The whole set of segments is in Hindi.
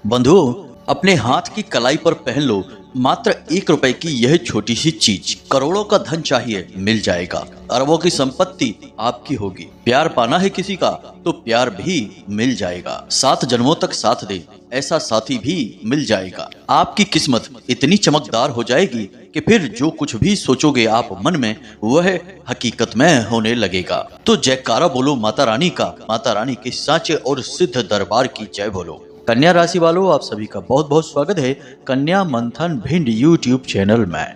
बंधु, अपने हाथ की कलाई पर पहन लो मात्र 1 रुपए की यह छोटी सी चीज। करोड़ों का धन चाहिए, मिल जाएगा। अरबों की संपत्ति आपकी होगी। प्यार पाना है किसी का तो प्यार भी मिल जाएगा। 7 जन्मों तक साथ दे ऐसा साथी भी मिल जाएगा। आपकी किस्मत इतनी चमकदार हो जाएगी कि फिर जो कुछ भी सोचोगे आप मन में वह हकीकत में होने लगेगा। तो जयकारा बोलो माता रानी का, माता रानी के साचे और सिद्ध दरबार की जय बोलो। कन्या राशि वालों, आप सभी का बहुत बहुत स्वागत है कन्या मंथन भिंड यूट्यूब चैनल में।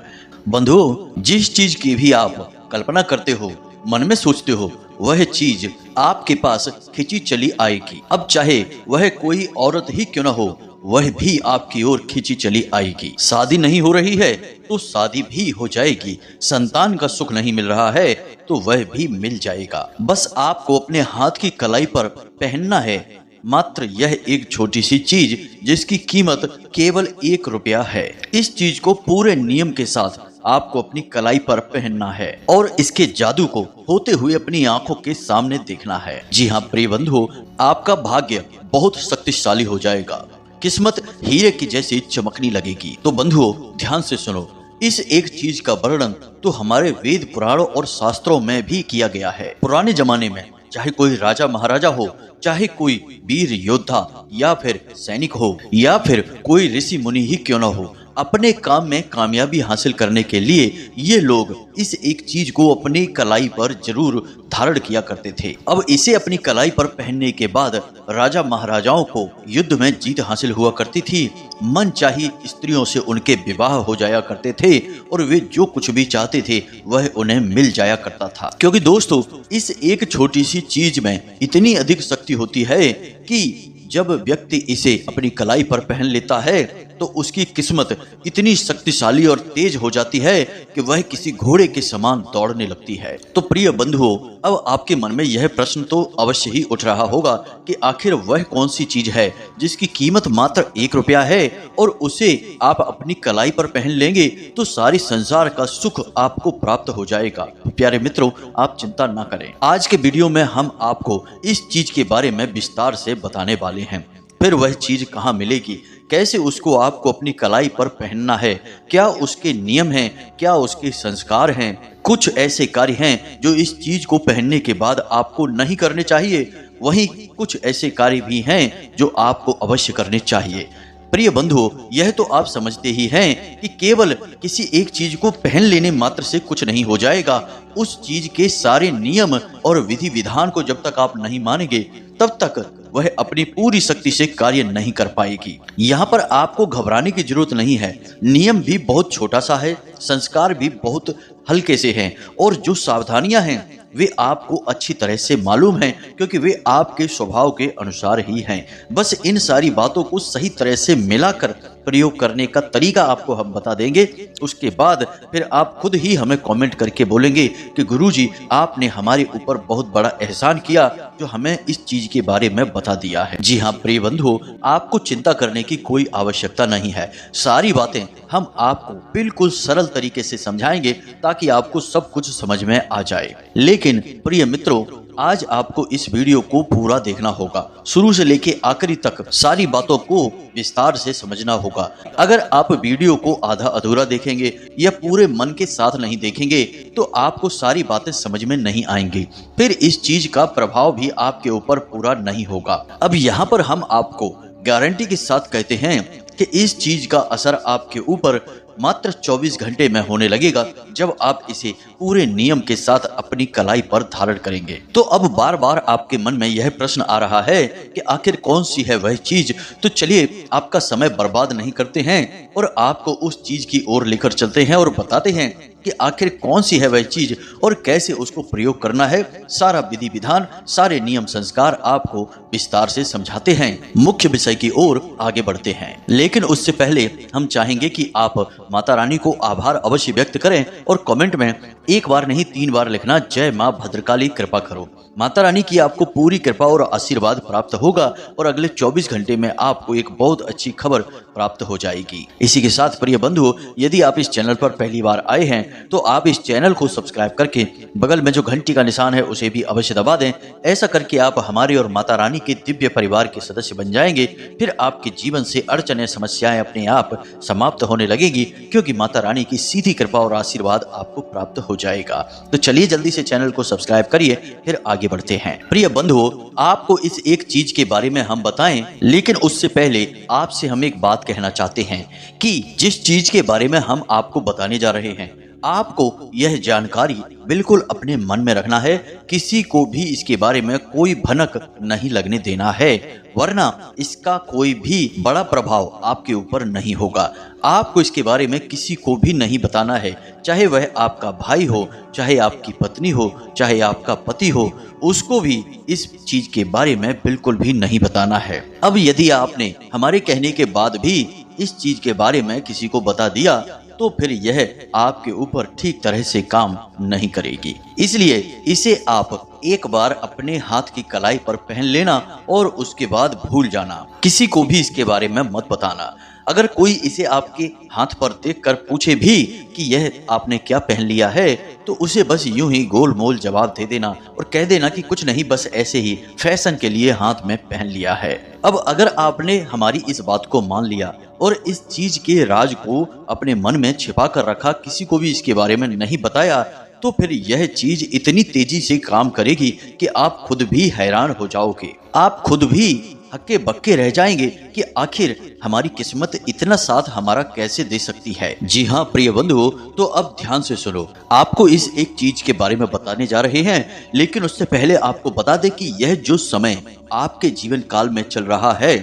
बंधु, जिस चीज की भी आप कल्पना करते हो, मन में सोचते हो, वह चीज आपके पास खिंची चली आएगी। अब चाहे वह कोई औरत ही क्यों न हो, वह भी आपकी ओर खिंची चली आएगी। शादी नहीं हो रही है तो शादी भी हो जाएगी। संतान का सुख नहीं मिल रहा है तो वह भी मिल जाएगा। बस आपको अपने हाथ की कलाई पर पहनना है मात्र यह एक छोटी सी चीज, जिसकी कीमत केवल 1 रुपया है। इस चीज को पूरे नियम के साथ आपको अपनी कलाई पर पहनना है और इसके जादू को होते हुए अपनी आंखों के सामने देखना है। जी हाँ प्रिय बंधु, आपका भाग्य बहुत शक्तिशाली हो जाएगा। किस्मत हीरे की जैसी चमकने लगेगी। तो बंधुओं, ध्यान से सुनो। इस एक चीज का वर्णन तो हमारे वेद पुराणों और शास्त्रों में भी किया गया है। पुराने जमाने में चाहे कोई राजा महाराजा हो, चाहे कोई वीर योद्धा या फिर सैनिक हो, या फिर कोई ऋषि मुनि ही क्यों न हो, अपने काम में कामयाबी हासिल करने के लिए ये लोग इस एक चीज को अपनी कलाई पर जरूर धारण किया करते थे। अब इसे अपनी कलाई पर पहनने के बाद राजा महाराजाओं को युद्ध में जीत हासिल हुआ करती थी। मन चाही स्त्रियों से उनके विवाह हो जाया करते थे और वे जो कुछ भी चाहते थे वह उन्हें मिल जाया करता था। क्योंकि दोस्तों, इस एक छोटी सी चीज में इतनी अधिक शक्ति होती है कि जब व्यक्ति इसे अपनी कलाई पर पहन लेता है तो उसकी किस्मत इतनी शक्तिशाली और तेज हो जाती है कि वह किसी घोड़े के समान दौड़ने लगती है। तो प्रिय बंधुओं, अब आपके मन में यह प्रश्न तो अवश्य ही उठ रहा होगा कि आखिर वह कौन सी चीज है जिसकी कीमत मात्र 1 रुपया है और उसे आप अपनी कलाई पर पहन लेंगे तो सारी संसार का सुख आपको प्राप्त हो जाएगा। प्यारे मित्रों, आप चिंता ना करें। आज के वीडियो में हम आपको इस चीज के बारे में विस्तार से बताने वाले हैं। फिर वह चीज कहाँ मिलेगी, कैसे उसको आपको अपनी कलाई पर पहनना है, क्या उसके नियम हैं, क्या उसके संस्कार हैं। कुछ ऐसे कार्य हैं जो इस चीज को पहनने के बाद आपको नहीं करने चाहिए, वहीं कुछ ऐसे कार्य भी हैं जो आपको अवश्य करने चाहिए। प्रिय बंधुओं, यह तो आप समझते ही हैं कि केवल किसी एक चीज को पहन लेने मात्र से कुछ नहीं हो जाएगा। उस चीज के सारे नियम और विधि विधान को जब तक आप नहीं मानेंगे तब तक वह अपनी पूरी शक्ति से कार्य नहीं कर पाएगी। यहाँ पर आपको घबराने की जरूरत नहीं है। नियम भी बहुत छोटा सा है, संस्कार भी बहुत हल्के से हैं और जो सावधानियां हैं वे आपको अच्छी तरह से मालूम हैं, क्योंकि वे आपके स्वभाव के अनुसार ही हैं। बस इन सारी बातों को सही तरह से मिलाकर प्रयोग करने का तरीका आपको हम बता देंगे। उसके बाद फिर आप खुद ही हमें कमेंट करके बोलेंगे कि गुरुजी, आपने हमारे ऊपर बहुत बड़ा एहसान किया जो हमें इस चीज के बारे में बता दिया है। जी हाँ प्रिय बंधुओं, आपको चिंता करने की कोई आवश्यकता नहीं है। सारी बातें हम आपको बिल्कुल सरल तरीके से समझाएंगे ताकि आपको सब कुछ समझ में आ जाए। लेकिन प्रिय मित्रों, आज आपको इस वीडियो को पूरा देखना होगा, शुरू से लेके आखिरी तक सारी बातों को विस्तार से समझना होगा। अगर आप वीडियो को आधा अधूरा देखेंगे या पूरे मन के साथ नहीं देखेंगे तो आपको सारी बातें समझ में नहीं आएंगी, फिर इस चीज का प्रभाव भी आपके ऊपर पूरा नहीं होगा। अब यहाँ पर हम आपको गारंटी के साथ कहते हैं कि इस चीज का असर आपके ऊपर मात्र 24 घंटे में होने लगेगा जब आप इसे पूरे नियम के साथ अपनी कलाई पर धारण करेंगे। तो अब बार बार आपके मन में यह प्रश्न आ रहा है कि आखिर कौन सी है वह चीज। तो चलिए आपका समय बर्बाद नहीं करते हैं और आपको उस चीज की ओर लेकर चलते हैं और बताते हैं कि आखिर कौन सी है वह चीज और कैसे उसको प्रयोग करना है। सारा विधि विधान, सारे नियम संस्कार आपको विस्तार से समझाते हैं। मुख्य विषय की ओर आगे बढ़ते हैं, लेकिन उससे पहले हम चाहेंगे कि आप माता रानी को आभार अवश्य व्यक्त करें और कमेंट में एक बार नहीं 3 बार लिखना, जय माँ भद्रकाली कृपा करो। माता रानी की आपको पूरी कृपा और आशीर्वाद प्राप्त होगा और अगले 24 घंटे में आपको एक बहुत अच्छी खबर प्राप्त हो जाएगी। इसी के साथ प्रिय बंधुओं, यदि आप इस चैनल पर पहली बार आए हैं तो आप इस चैनल को सब्सक्राइब करके बगल में जो घंटी का निशान है उसे भी अवश्य दबा दें। ऐसा करके आप हमारे और माता रानी के दिव्य परिवार के सदस्य बन जाएंगे। फिर आपके जीवन से अड़चने समस्याएं अपने आप समाप्त होने लगेगी, क्योंकि माता रानी की सीधी कृपा और आशीर्वाद आपको प्राप्त हो जाएगा। तो चलिए जल्दी से चैनल को सब्सक्राइब करिए, फिर आगे बढ़ते हैं। प्रिय बंधुओं, आपको इस एक चीज के बारे में हम बताएं, लेकिन उससे पहले आपसे हम एक बात कहना चाहते हैं कि जिस चीज के बारे में हम आपको बताने जा रहे हैं, आपको यह जानकारी बिल्कुल अपने मन में रखना है। किसी को भी इसके बारे में कोई भनक नहीं लगने देना है, वरना इसका कोई भी बड़ा प्रभाव आपके ऊपर नहीं होगा। आपको इसके बारे में किसी को भी नहीं बताना है, चाहे वह आपका भाई हो, चाहे आपकी पत्नी हो, चाहे आपका पति हो, उसको भी इस चीज के बारे में बिल्कुल भी नहीं बताना है। अब यदि आपने हमारे कहने के बाद भी इस चीज के बारे में किसी को बता दिया तो फिर यह आपके ऊपर ठीक तरह से काम नहीं करेगी। इसलिए इसे आप एक बार अपने हाथ की कलाई पर पहन लेना और उसके बाद भूल जाना। किसी को भी इसके बारे में मत बताना। अगर कोई इसे आपके हाथ पर देखकर पूछे भी कि यह आपने क्या पहन लिया है, तो उसे बस यूं ही गोल मोल जवाब दे देना और कह देना कि कुछ नहीं, बस ऐसे ही फैशन के लिए हाथ में पहन लिया है। अब अगर आपने हमारी इस बात को मान लिया और इस चीज के राज को अपने मन में छिपा कर रखा, किसी को भी इसके बारे में नहीं बताया, तो फिर यह चीज इतनी तेजी से काम करेगी कि आप खुद भी हैरान हो जाओगे। आप खुद भी हक्के बक्के रह जाएंगे कि आखिर हमारी किस्मत इतना साथ हमारा कैसे दे सकती है। जी हाँ प्रिय बंधुओं, तो अब ध्यान से सुनो। आपको इस एक चीज के बारे में बताने जा रहे हैं, लेकिन उससे पहले आपको बता दें कि यह जो समय आपके जीवन काल में चल रहा है,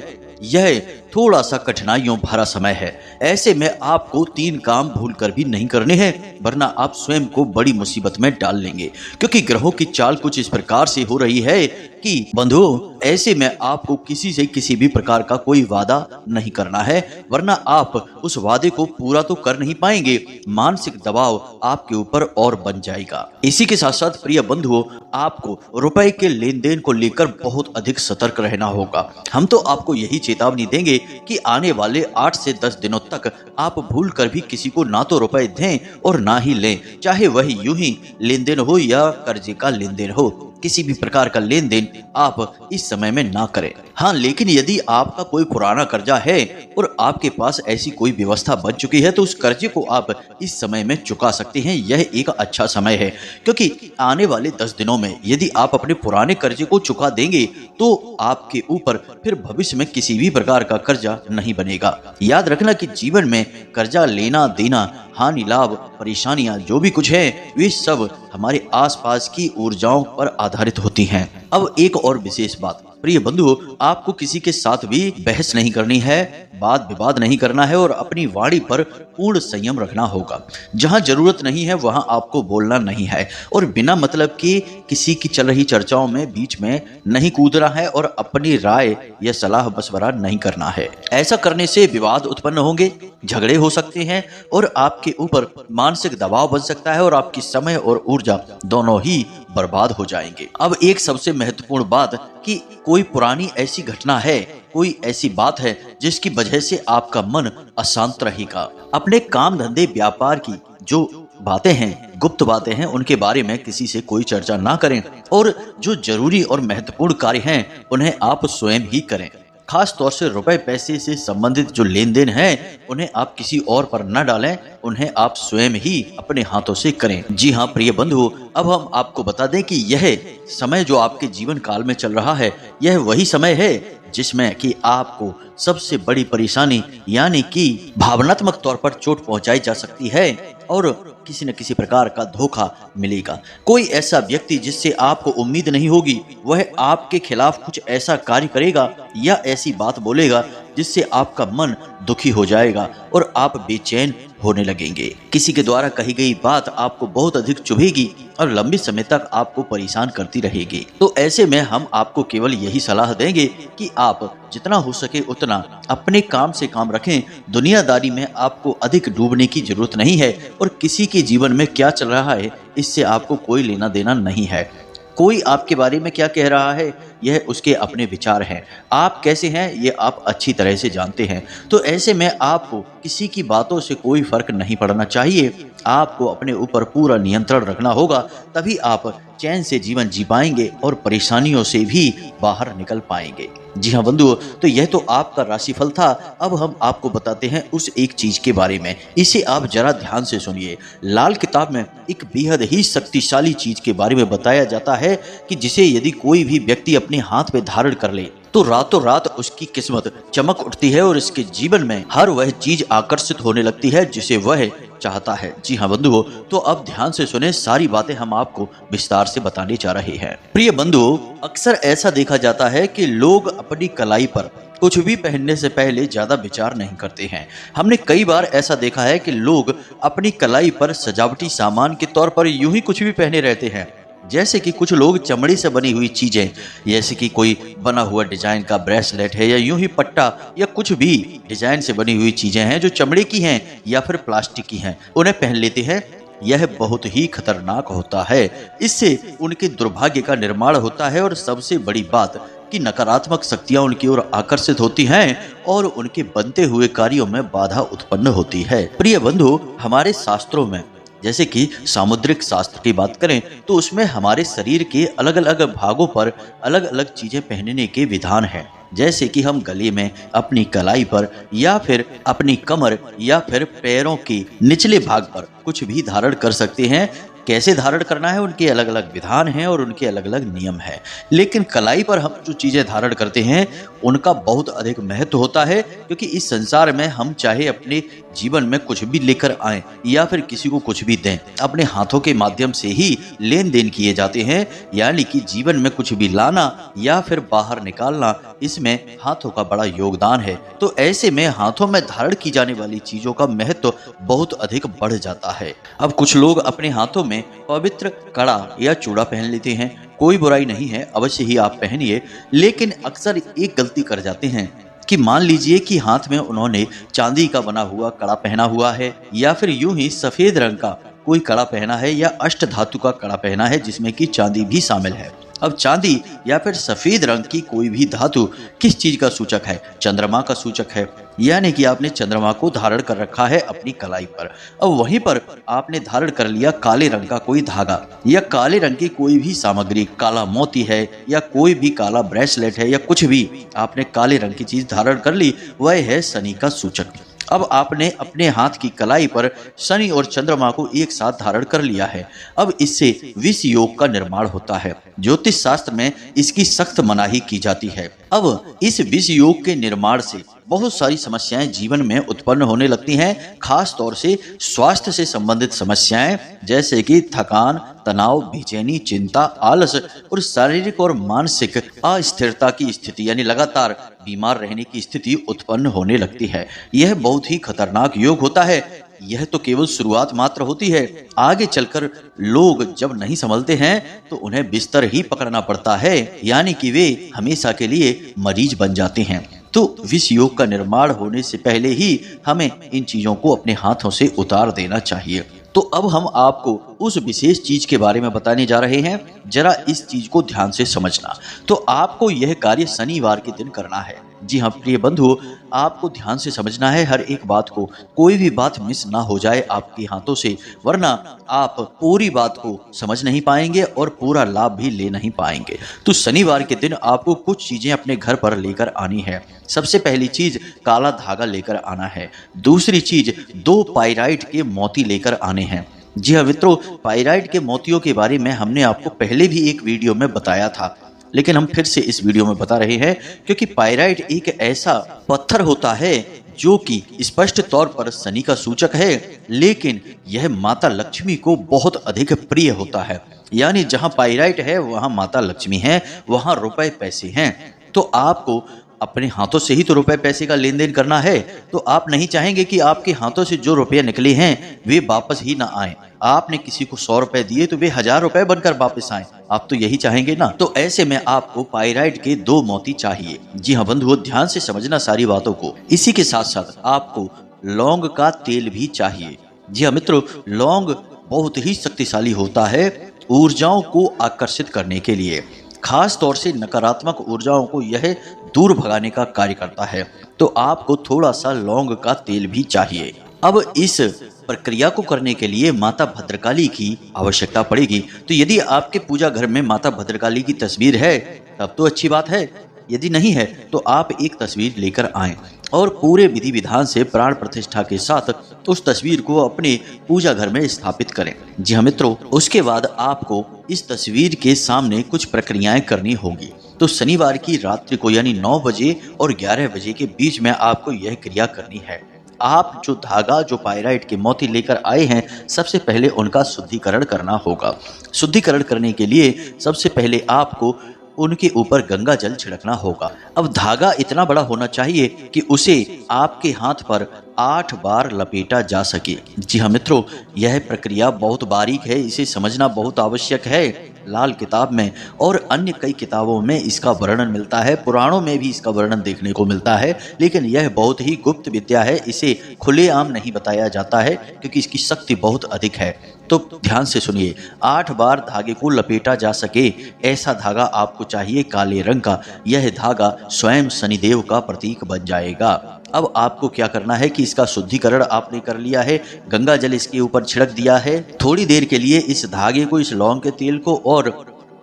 यह थोड़ा सा कठिनाइयों भरा समय है। ऐसे में आपको 3 काम भूलकर भी नहीं करने हैं, वरना आप स्वयं को बड़ी मुसीबत में डाल लेंगे। क्योंकि ग्रहों की चाल कुछ इस प्रकार से हो रही है कि बंधुओं, ऐसे में आपको किसी से किसी भी प्रकार का कोई वादा नहीं करना है, वरना आप उस वादे को पूरा तो कर नहीं पाएंगे। मानसिक दबाव आपके ऊपर और बन जाएगा। इसी के साथ साथ प्रिय बंधुओं, आपको रुपए के लेन देन को लेकर बहुत अधिक सतर्क रहना होगा। हम तो आपको यही चेतावनी देंगे कि आने वाले 8 से 10 दिनों तक आप भूल कर भी किसी को ना तो रुपए दें और ना ही लें, चाहे वही यूं ही लेन देन हो या कर्जे का लेन देन हो। किसी भी प्रकार का लेन देन आप इस समय में ना करें। हाँ, लेकिन यदि आपका कोई पुराना कर्जा है और आपके पास ऐसी कोई व्यवस्था बन चुकी है, तो उस कर्जे को आप इस समय में चुका सकते हैं। यह एक अच्छा समय है, क्योंकि आने वाले 10 दिनों में यदि आप अपने पुराने कर्जे को चुका देंगे तो आपके ऊपर फिर भविष्य में किसी भी प्रकार का कर्जा नहीं बनेगा। याद रखना कि जीवन में कर्जा लेना देना, हानि लाभ, परेशानियां जो भी कुछ है, वे सब हमारे आसपास की ऊर्जाओं पर आधारित होती हैं। अब एक और विशेष बात, प्रिय बंधुओं, आपको किसी के साथ भी बहस नहीं करनी है, वाद विवाद नहीं करना है और अपनी वाणी पर पूर्ण संयम रखना होगा। जहां जरूरत नहीं है वहां आपको बोलना नहीं है और बिना मतलब के किसी की चल रही चर्चाओं में बीच में नहीं कूदना है और अपनी राय या सलाह मशवरा नहीं करना है। ऐसा करने से विवाद उत्पन्न होंगे, झगड़े हो सकते हैं और आपके ऊपर मानसिक दबाव बन सकता है और आपकी समय और ऊर्जा दोनों ही बर्बाद हो जाएंगे। अब एक सबसे महत्वपूर्ण बात कि कोई पुरानी ऐसी घटना है, कोई ऐसी बात है जिसकी वजह से आपका मन अशांत रहेगा। अपने काम धंधे व्यापार की जो बातें हैं, गुप्त बातें हैं, उनके बारे में किसी से कोई चर्चा ना करें और जो जरूरी और महत्वपूर्ण कार्य हैं उन्हें आप स्वयं ही करें। खास तौर से रुपए पैसे से संबंधित जो लेन देन है उन्हें आप किसी और पर न डालें, उन्हें आप स्वयं ही अपने हाथों से करें। जी हाँ प्रिय बंधुओं, अब हम आपको बता दें कि यह समय जो आपके जीवन काल में चल रहा है, यह वही समय है जिसमें कि आपको सबसे बड़ी परेशानी यानी कि भावनात्मक तौर पर चोट पहुंचाई जा सकती है और किसी न किसी प्रकार का धोखा मिलेगा। कोई ऐसा व्यक्ति जिससे आपको उम्मीद नहीं होगी, वह आपके खिलाफ कुछ ऐसा कार्य करेगा या ऐसी बात बोलेगा जिससे आपका मन दुखी हो जाएगा और आप बेचैन होने लगेंगे। किसी के द्वारा कही गई बात आपको बहुत अधिक चुभेगी और लंबे समय तक आपको परेशान करती रहेगी। तो ऐसे में हम आपको केवल यही सलाह देंगे कि आप जितना हो सके उतना अपने काम से काम रखें। दुनियादारी में आपको अधिक डूबने की जरूरत नहीं है और किसी के जीवन में क्या चल रहा है इससे आपको कोई लेना देना नहीं है। कोई आपके बारे में क्या कह रहा है यह उसके अपने विचार हैं। आप कैसे हैं ये आप अच्छी तरह से जानते हैं। तो ऐसे में आपको किसी की बातों से कोई फर्क नहीं पड़ना चाहिए। आपको अपने ऊपर पूरा नियंत्रण रखना होगा, तभी आप चैन से जीवन जी पाएंगे और परेशानियों से भी बाहर निकल पाएंगे। जी हाँ बंधुओं, तो यह तो आपका राशिफल था। अब हम आपको बताते हैं उस एक चीज के बारे में, इसे आप जरा ध्यान से सुनिए। लाल किताब में एक बेहद ही शक्तिशाली चीज के बारे में बताया जाता है कि जिसे यदि कोई भी व्यक्ति अपने हाथ में धारण कर ले तो रातों रात उसकी किस्मत चमक उठती है और इसके जीवन में हर वह चीज आकर्षित होने लगती है जिसे वह चाहता है। जी हाँ बंधुओं, तो अब ध्यान से सुने, सारी बातें हम आपको विस्तार से बताने जा रहे हैं। प्रिय बंधुओं, अक्सर ऐसा देखा जाता है कि लोग अपनी कलाई पर कुछ भी पहनने से पहले ज्यादा विचार नहीं करते हैं। हमने कई बार ऐसा देखा है कि लोग अपनी कलाई पर सजावटी सामान के तौर पर यूं ही कुछ भी पहने रहते हैं, जैसे कि कुछ लोग चमड़ी से बनी हुई चीजें, जैसे कि कोई बना हुआ डिजाइन का ब्रेसलेट है या यूं ही पट्टा या कुछ भी डिजाइन से बनी हुई चीजें हैं जो चमड़े की हैं या फिर प्लास्टिक की हैं, उन्हें पहन लेते हैं। यह बहुत ही खतरनाक होता है। इससे उनके दुर्भाग्य का निर्माण होता है और सबसे बड़ी बात कि नकारात्मक शक्तियां उनकी ओर आकर्षित होती हैं और उनके बनते हुए कार्यों में बाधा उत्पन्न होती है। प्रिय बंधु, हमारे शास्त्रों में जैसे कि सामुद्रिक शास्त्र की बात करें तो उसमें हमारे शरीर के अलग अलग भागों पर अलग अलग चीजें पहनने के विधान हैं। जैसे कि हम गले में, अपनी कलाई पर या फिर अपनी कमर या फिर पैरों के निचले भाग पर कुछ भी धारण कर सकते हैं। कैसे धारण करना है उनके अलग अलग विधान हैं और उनके अलग अलग नियम हैं। लेकिन कलाई पर हम जो चीजें धारण करते हैं उनका बहुत अधिक महत्व होता है, क्योंकि इस संसार में हम चाहे अपने जीवन में कुछ भी लेकर आए या फिर किसी को कुछ भी दें, अपने हाथों के माध्यम से ही लेन देन किए जाते हैं। यानी कि जीवन में कुछ भी लाना या फिर बाहर निकालना, इसमें हाथों का बड़ा योगदान है। तो ऐसे में हाथों में धारण की जाने वाली चीजों का महत्व बहुत अधिक बढ़ जाता है। अब कुछ लोग अपने हाथों में पवित्र कड़ा या चूड़ा पहन लेते हैं। कोई बुराई नहीं है, अवश्य ही आप पहनिए। लेकिन अक्सर एक गलती कर जाते हैं कि मान लीजिए कि हाथ में उन्होंने चांदी का बना हुआ कड़ा पहना हुआ है या फिर यूं ही सफेद रंग का कोई कड़ा पहना है या अष्ट धातु का कड़ा पहना है जिसमें कि चांदी भी शामिल है। अब चांदी या फिर सफेद रंग की कोई भी धातु किस चीज का सूचक है? चंद्रमा का सूचक है। यानी कि आपने चंद्रमा को धारण कर रखा है अपनी कलाई पर। अब वहीं पर आपने धारण कर लिया काले रंग का कोई धागा या काले रंग की कोई भी सामग्री, काला मोती है या कोई भी काला ब्रेसलेट है या कुछ भी आपने काले रंग की चीज धारण कर ली, वह है शनि का सूचक। अब आपने अपने हाथ की कलाई पर शनि और चंद्रमा को एक साथ धारण कर लिया है। अब इससे विष योग का निर्माण होता है। ज्योतिष शास्त्र में इसकी सख्त मनाही की जाती है। अब इस विष योग के निर्माण से बहुत सारी समस्याएं जीवन में उत्पन्न होने लगती हैं, खास तौर से स्वास्थ्य से संबंधित समस्याएं, जैसे कि थकान, तनाव, बेचैनी, चिंता, आलस और शारीरिक और मानसिक अस्थिरता की स्थिति, यानी लगातार बीमार रहने की स्थिति उत्पन्न होने लगती है। यह बहुत ही खतरनाक योग होता है। यह तो केवल शुरुआत मात्र होती है। आगे चलकर लोग जब नहीं संभलते हैं तो उन्हें बिस्तर ही पकड़ना पड़ता है, यानी कि वे हमेशा के लिए मरीज बन जाते हैं। तो विष योग का निर्माण होने से पहले ही हमें इन चीजों को अपने हाथों से उतार देना चाहिए। तो अब हम आपको उस विशेष चीज के बारे में बताने जा रहे हैं। जरा इस चीज को ध्यान से समझना। तो आपको यह कार्य शनिवार के दिन करना है। जी हाँ प्रिय बंधु, आपको ध्यान से समझना है हर एक बात को। कोई भी बात मिस ना हो जाए आपके हाथों से, वरना आप पूरी बात को समझ नहीं पाएंगे और पूरा लाभ भी ले नहीं पाएंगे। तो शनिवार के दिन आपको कुछ चीजें अपने घर पर लेकर आनी है। सबसे पहली चीज काला धागा लेकर आना है। दूसरी चीज 2 पाइराइट के मोती लेकर आने हैं। जी हाँ मित्रों, पाइराइट के मोतियों के बारे में हमने आपको पहले भी एक वीडियो में बताया था, लेकिन हम फिर से इस वीडियो में बता रहे हैं क्योंकि पाइराइट एक ऐसा पत्थर होता है जो कि स्पष्ट तौर पर शनि का सूचक है, लेकिन यह माता लक्ष्मी को बहुत अधिक प्रिय होता है। यानी जहां पाइराइट है वहां माता लक्ष्मी है, वहां रुपए पैसे हैं। तो आपको अपने हाथों से ही तो रुपए पैसे का लेन देन करना है, तो आप नहीं चाहेंगे कि आपके हाथों से जो रुपए निकले हैं वे वापस ही ना आए। आपने किसी को 100 रुपए दिए तो वे 1000 रुपए बनकर वापस आए, आप तो यही चाहेंगे ना। तो ऐसे में आपको पाइराइट के 2 मोती चाहिए। जी हाँ बंधुओं, ध्यान से समझना सारी बातों को। इसी के साथ साथ आपको लौंग का तेल भी चाहिए। जी हाँ मित्रों, लौंग बहुत ही शक्तिशाली होता है ऊर्जाओं को आकर्षित करने के लिए। खास तौर से नकारात्मक ऊर्जाओं को यह दूर भगाने का कार्य करता है। तो आपको थोड़ा सा लौंग का तेल भी चाहिए। अब इस प्रक्रिया को करने के लिए माता भद्रकाली की आवश्यकता पड़ेगी। तो यदि आपके पूजा घर में माता भद्रकाली की तस्वीर है तब तो अच्छी बात है, यदि नहीं है तो आप एक तस्वीर लेकर आएं और पूरे विधि विधान से प्राण प्रतिष्ठा के साथ उस तस्वीर को अपने पूजा घर में स्थापित करें। जी हाँ मित्रों, उसके बाद आपको इस तस्वीर के सामने कुछ प्रक्रियाएं करनी होगी। तो शनिवार की रात्रि को यानी 9 बजे और 11 बजे के बीच में आपको यह क्रिया करनी है। आप जो धागा, जो पाइराइट के मोती लेकर आए हैं, सबसे पहले उनका शुद्धिकरण करना होगा। शुद्धिकरण करने के लिए सबसे पहले आपको उनके ऊपर गंगा जल छिड़कना होगा। अब धागा इतना बड़ा होना चाहिए कि उसे आपके हाथ पर 8 बार लपेटा जा सके। जी हाँ मित्रों, यह प्रक्रिया बहुत बारीक है, इसे समझना बहुत आवश्यक है। लाल किताब में और अन्य कई किताबों में इसका वर्णन मिलता है, पुराणों में भी इसका वर्णन देखने को मिलता है, लेकिन यह बहुत ही गुप्त विद्या है। इसे खुलेआम नहीं बताया जाता है क्योंकि इसकी शक्ति बहुत अधिक है। तो ध्यान से सुनिए, 8 बार धागे को लपेटा जा सके ऐसा धागा आपको चाहिए, काले रंग का। यह धागा स्वयं शनिदेव का प्रतीक बन जाएगा। अब आपको क्या करना है कि इसका शुद्धिकरण आपने कर लिया है, गंगा जल इसके ऊपर छिड़क दिया है। थोड़ी देर के लिए इस धागे को, इस लौंग के तेल को और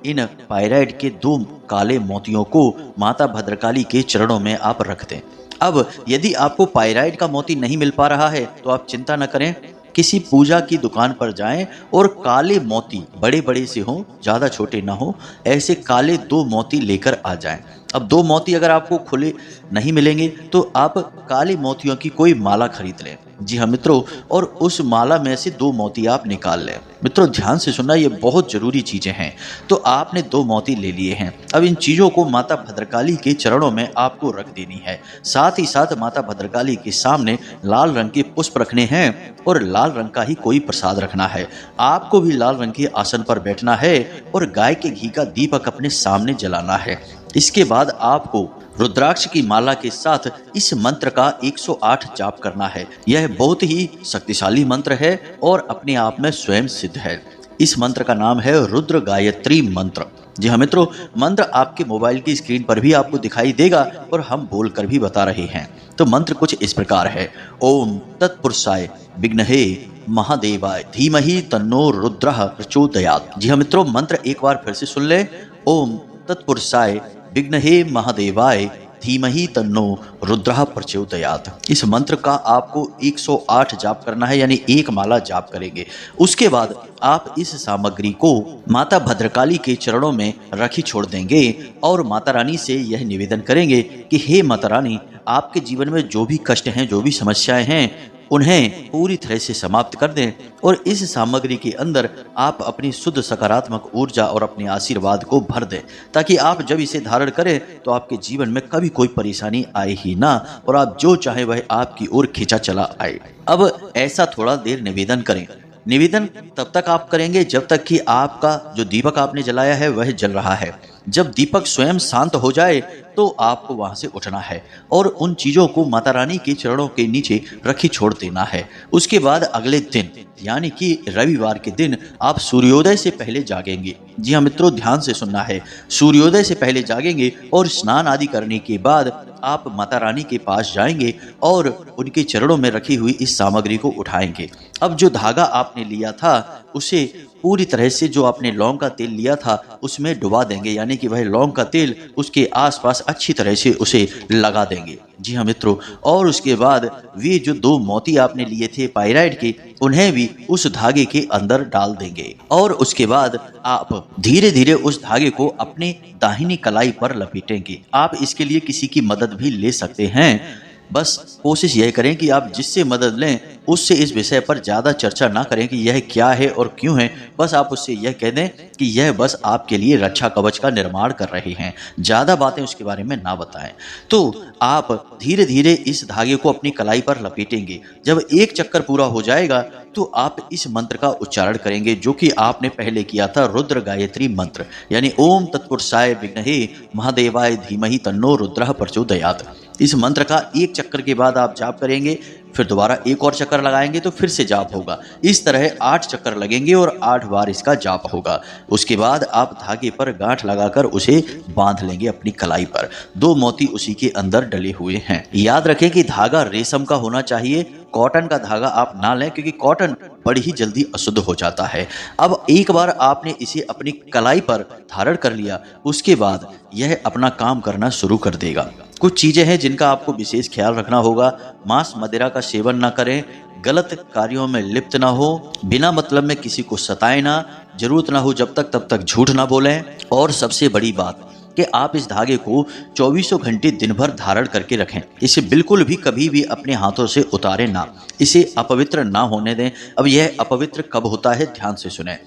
इन पाइराइट के 2 काले मोतियों को माता भद्रकाली के चरणों में आप रख दें। अब यदि आपको पाइराइट का मोती नहीं मिल पा रहा है तो आप चिंता न करें, किसी पूजा की दुकान पर जाएं और काले मोती, बड़े बड़े से हों, ज़्यादा छोटे ना हो, ऐसे काले 2 मोती लेकर आ जाएं। अब 2 मोती अगर आपको खुले नहीं मिलेंगे तो आप काले मोतियों की कोई माला खरीद लें। जी हाँ मित्रों, और उस माला में से 2 मोती आप निकाल लें। मित्रों ध्यान से सुनना, ये बहुत जरूरी चीजें हैं। तो आपने 2 मोती ले लिए हैं। अब इन चीजों को माता भद्रकाली के चरणों में आपको रख देनी है। साथ ही साथ माता भद्रकाली के सामने लाल रंग के पुष्प रखने हैं और लाल रंग का ही कोई प्रसाद रखना है। आपको भी लाल रंग के आसन पर बैठना है और गाय के घी का दीपक अपने सामने जलाना है। इसके बाद आपको रुद्राक्ष की माला के साथ इस मंत्र का 108 जाप करना है। यह बहुत ही शक्तिशाली मंत्र है और अपने आप में स्वयं सिद्ध है। इस मंत्र का नाम है रुद्र गायत्री मंत्र। जी हाँ मित्रों, मंत्र आपके मोबाइल की स्क्रीन पर भी आपको दिखाई देगा और हम बोलकर भी बता रहे हैं। तो मंत्र कुछ इस प्रकार है। ओम तत्पुरुषाय विघ्नहे महादेवाय धीमहि तन्नो रुद्रः प्रचोदयात्। जी हाँ मित्रों, मंत्र एक बार फिर से सुन लें। ओम तत्पुरुषाय विघ्नहे महादेवाय धीमहि तन्नो रुद्रः प्रचोदयात्। इस मंत्र का आपको 108 जाप करना है, यानी 1 माला जाप करेंगे। उसके बाद आप इस सामग्री को माता भद्रकाली के चरणों में रखी छोड़ देंगे और माता रानी से यह निवेदन करेंगे कि हे माता रानी, आपके जीवन में जो भी कष्ट हैं, जो भी समस्याएं हैं, उन्हें पूरी तरह से समाप्त कर दें और इस सामग्री के अंदर आप अपनी शुद्ध सकारात्मक ऊर्जा और अपने आशीर्वाद को भर दें, ताकि आप जब इसे धारण करें तो आपके जीवन में कभी कोई परेशानी आए ही ना और आप जो चाहे वह आपकी ओर खींचा चला आए। अब ऐसा थोड़ा देर निवेदन करें। निवेदन तब तक आप करेंगे जब तक कि आपका जो दीपक आपने जलाया है वह जल रहा है। जब दीपक स्वयं शांत हो जाए तो आपको वहां से उठना है और उन चीजों को माता रानी के चरणों के नीचे रखी छोड़ देना है। उसके बाद अगले दिन यानी कि रविवार के दिन आप सूर्योदय से पहले जागेंगे। जी हाँ मित्रों, ध्यान से सुनना है। सूर्योदय से पहले जागेंगे और स्नान आदि करने के बाद आप माता रानी के पास जाएंगे और उनके चरणों में रखी हुई इस सामग्री को उठाएंगे। अब जो धागा आपने लिया था उसे पूरी तरह से, जो आपने लौंग का तेल लिया था उसमें डुबा देंगे, यानी कि वह लौंग का तेल उसके आसपास अच्छी तरह से उसे लगा देंगे। जी हाँ मित्रों, और उसके बाद वे जो 2 मोती आपने लिए थे पाइराइट के, उन्हें भी उस धागे के अंदर डाल देंगे और उसके बाद आप धीरे धीरे उस धागे को अपने दाहिनी कलाई पर लपेटेंगे। आप इसके लिए किसी की मदद भी ले सकते हैं। बस कोशिश यह करें कि आप जिससे मदद लें उससे इस विषय पर ज्यादा चर्चा ना करें कि यह क्या है और क्यों है। बस आप उससे यह कह दें कि यह बस आपके लिए रक्षा कवच का निर्माण कर रहे हैं, ज्यादा बातें उसके बारे में ना बताएं। तो आप धीरे धीरे इस धागे को अपनी कलाई पर लपेटेंगे। जब एक चक्कर पूरा हो जाएगा तो आप इस मंत्र का उच्चारण करेंगे, जो कि आपने पहले किया था, रुद्र गायत्री मंत्र, यानी ओम तत्पुरुषाय विद्महे महादेवाय धीमहि तन्नो रुद्रः प्रचोदयात्। इस मंत्र का एक चक्कर के बाद आप जाप करेंगे, फिर दोबारा एक और चक्कर लगाएंगे तो फिर से जाप होगा। इस तरह 8 चक्कर लगेंगे और 8 बार इसका जाप होगा। उसके बाद आप धागे पर गांठ लगाकर उसे बांध लेंगे अपनी कलाई पर। 2 मोती उसी के अंदर डले हुए हैं। याद रखें कि धागा रेशम का होना चाहिए, कॉटन का धागा आप ना लें, क्योंकि कॉटन बड़ी ही जल्दी अशुद्ध हो जाता है। अब एक बार आपने इसे अपनी कलाई पर धारण कर लिया, उसके बाद यह अपना काम करना शुरू कर देगा। कुछ चीजें हैं जिनका आपको विशेष ख्याल रखना होगा। मांस मदिरा का सेवन ना करें, गलत कार्यों में लिप्त ना हो, बिना मतलब में किसी को सताएं ना, जरूरत ना हो जब तक तब तक झूठ ना बोलें, और सबसे बड़ी बात कि आप इस धागे को 24 घंटे दिन भर धारण करके रखें। इसे बिल्कुल भी कभी भी अपने हाथों से उतारें ना, इसे अपवित्र ना होने दें। अब यह अपवित्र कब होता है, ध्यान से सुने।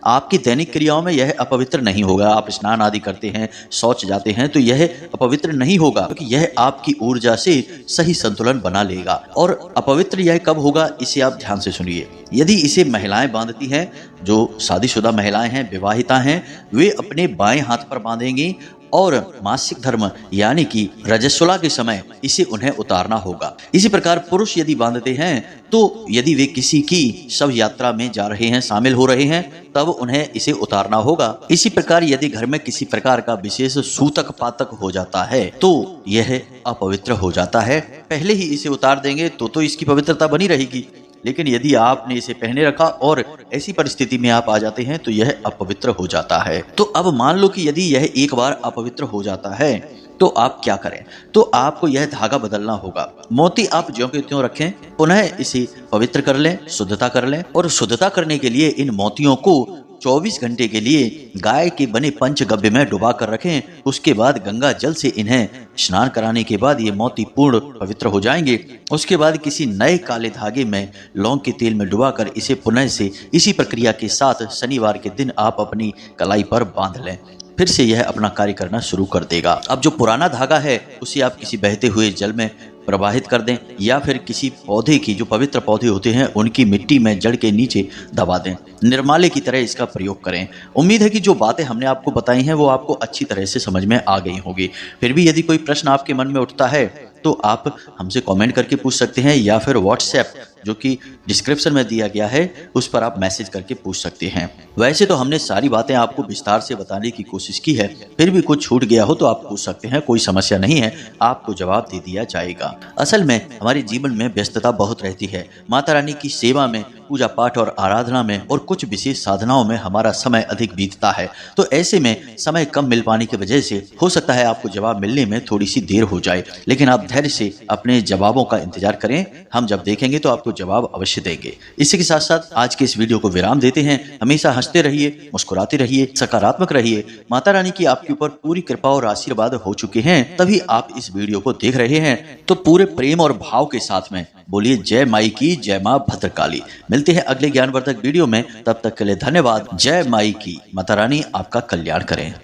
आपकी दैनिक क्रियाओं में यह अपवित्र नहीं होगा। आप स्नान आदि करते हैं, शौच जाते हैं, तो यह अपवित्र नहीं होगा, क्योंकि यह आपकी ऊर्जा से सही संतुलन बना लेगा। और अपवित्र यह कब होगा, इसे आप ध्यान से सुनिए। यदि इसे महिलाएं बांधती हैं, जो शादीशुदा महिलाएं हैं, विवाहिता हैं, वे अपने बाएं हाथ पर बांधेंगी और मासिक धर्म यानी कि रजस्वला के समय इसे उन्हें उतारना होगा। इसी प्रकार पुरुष यदि बांधते हैं तो यदि वे किसी की शव यात्रा में जा रहे हैं, शामिल हो रहे हैं, तब उन्हें इसे उतारना होगा। इसी प्रकार यदि घर में किसी प्रकार का विशेष सूतक पातक हो जाता है तो यह अपवित्र हो जाता है। पहले ही इसे उतार देंगे तो इसकी पवित्रता बनी रहेगी, लेकिन यदि आपने इसे पहने रखा और ऐसी परिस्थिति में आप आ जाते हैं तो यह अपवित्र हो जाता है। तो अब मान लो कि यदि यह एक बार अपवित्र हो जाता है तो आप क्या करें, तो आपको यह धागा बदलना होगा। मोती आप ज्यों के त्यों रखें, पुनः इसे पवित्र कर लें, शुद्धता कर लें, और शुद्धता करने के लिए इन मोतियों को 24 घंटे के लिए गाय के बने पंचगव्य में डुबा कर रखें। उसके बाद गंगा जल से इन्हें स्नान कराने के बाद ये मोती पूर्ण पवित्र हो जाएंगे। उसके बाद किसी नए काले धागे में लौंग के तेल में डुबाकर इसे पुनः से इसी प्रक्रिया के साथ शनिवार के दिन आप अपनी कलाई पर बांध लें। फिर से यह अपना कार्य करना शुरू कर देगा। अब जो पुराना धागा है उसे आप किसी बहते हुए जल में प्रवाहित कर दें, या फिर किसी पौधे की, जो पवित्र पौधे होते हैं उनकी मिट्टी में जड़ के नीचे दबा दें। निर्माल्य की तरह इसका प्रयोग करें। उम्मीद है कि जो बातें हमने आपको बताई हैं वो आपको अच्छी तरह से समझ में आ गई होगी। फिर भी यदि कोई प्रश्न आपके मन में उठता है तो आप हमसे कमेंट करके पूछ सकते हैं, या फिर व्हाट्सएप जो कि डिस्क्रिप्शन में दिया गया है उस पर आप मैसेज करके पूछ सकते हैं। वैसे तो हमने सारी बातें आपको विस्तार से बताने की कोशिश की है, फिर भी कुछ छूट गया हो तो आप पूछ सकते हैं, कोई समस्या नहीं है, आपको जवाब दे दिया जाएगा। असल में हमारे जीवन में व्यस्तता बहुत रहती है। माता रानी की सेवा में, पूजा पाठ और आराधना में और कुछ विशेष साधनाओं में हमारा समय अधिक बीतता है। तो ऐसे में समय कम मिल पाने की वजह से हो सकता है आपको जवाब मिलने में थोड़ी सी देर हो जाए, लेकिन आप धैर्य से अपने जवाबों का इंतजार करें। हम जब देखेंगे तो आपको जवाब अवश्य देंगे। इसी के साथ साथ आज के इस वीडियो को विराम देते हैं। हमेशा हंसते रहिए, मुस्कुराते रहिए, सकारात्मक रहिए। माता रानी की आपके ऊपर पूरी कृपा और आशीर्वाद हो चुके हैं, तभी आप इस वीडियो को देख रहे हैं। तो पूरे प्रेम और भाव के साथ में बोलिए जय माई की, जय मां भद्रकाली। मिलते हैं अगले ज्ञानवर्धक वीडियो में, तब तक के लिए धन्यवाद। जय माई की। माता रानी आपका कल्याण करें।